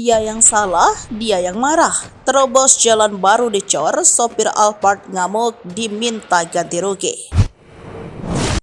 Dia yang salah, dia yang marah. Terobos jalan baru dicor, sopir Alphard ngamuk diminta ganti rugi.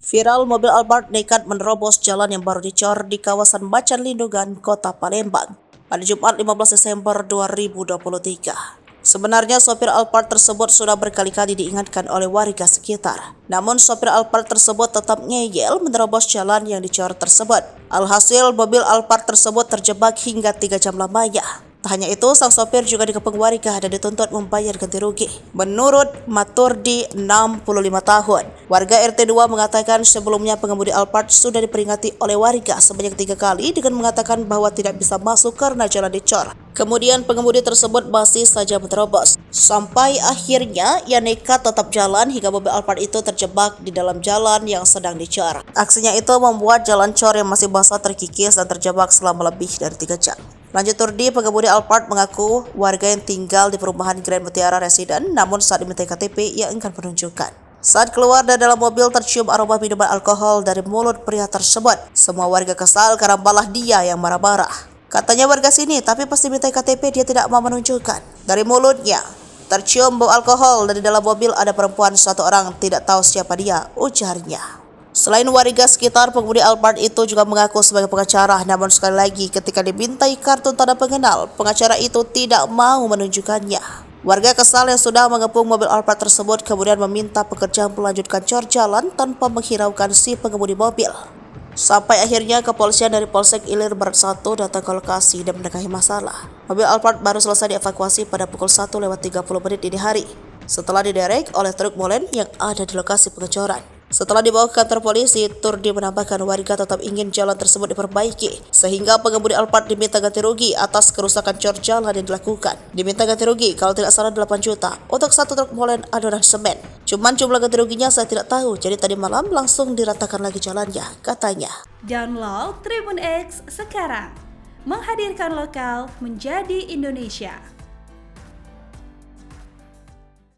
Viral mobil Alphard nekat menerobos jalan yang baru dicor di kawasan Macan Lindungan, Kota Palembang pada Jumat 15 Desember 2023. Sebenarnya sopir Alphard tersebut sudah berkali-kali diingatkan oleh warga sekitar. Namun sopir Alphard tersebut tetap ngeyel menerobos jalan yang dicor tersebut. Alhasil mobil Alphard tersebut terjebak hingga 3 jam lamanya. Tak hanya itu, sang sopir juga dikepung warga dan dituntut membayar ganti rugi. Menurut Maturdi, 65 tahun, warga RT 2 mengatakan sebelumnya pengemudi Alphard sudah diperingati oleh warga sebanyak 3 kali dengan mengatakan bahwa tidak bisa masuk karena jalan dicor. Kemudian pengemudi tersebut masih saja menerobos. Sampai akhirnya ia nekat tetap jalan hingga mobil Alphard itu terjebak di dalam jalan yang sedang dicor. Aksinya itu membuat jalan cor yang masih basah terkikis dan terjebak selama lebih dari 3 jam. Lanjut Turdi, pengemudi Alphard mengaku warga yang tinggal di perumahan Grand Mutiara Residen, namun saat diminta KTP ia enggan menunjukkan. Saat keluar dari dalam mobil tercium aroma minuman alkohol dari mulut pria tersebut. Semua warga kesal karena malah dia yang marah-marah. Katanya warga sini, tapi pasti minta KTP dia tidak mau menunjukkan. Dari mulutnya tercium bau alkohol, dari dalam mobil ada perempuan 1 orang, tidak tahu siapa dia, ujarnya. Selain warga sekitar, pengemudi Alphard itu juga mengaku sebagai pengacara, namun sekali lagi ketika dimintai kartu tanda pengenal, pengacara itu tidak mau menunjukkannya. Warga kesal yang sudah mengepung mobil Alphard tersebut kemudian meminta pekerja melanjutkan cor jalan tanpa menghiraukan si pengemudi mobil. Sampai akhirnya kepolisian dari Polsek Ilir Barat 1 datang ke lokasi dan menengahi masalah. Mobil Alphard baru selesai dievakuasi pada pukul 1:30 dini hari setelah diderek oleh truk molen yang ada di lokasi pengecoran. Setelah dibawa ke kantor polisi, Turdi menambahkan warga tetap ingin jalan tersebut diperbaiki, sehingga pengemudi Alphard diminta ganti rugi atas kerusakan cor jalan yang dilakukan. Diminta ganti rugi kalau tidak salah 8 juta untuk 1 truk molen adonan semen. Cuman jumlah ganti ruginya saya tidak tahu, jadi tadi malam langsung diratakan lagi jalannya, katanya. Download Tribun X sekarang, menghadirkan lokal menjadi Indonesia.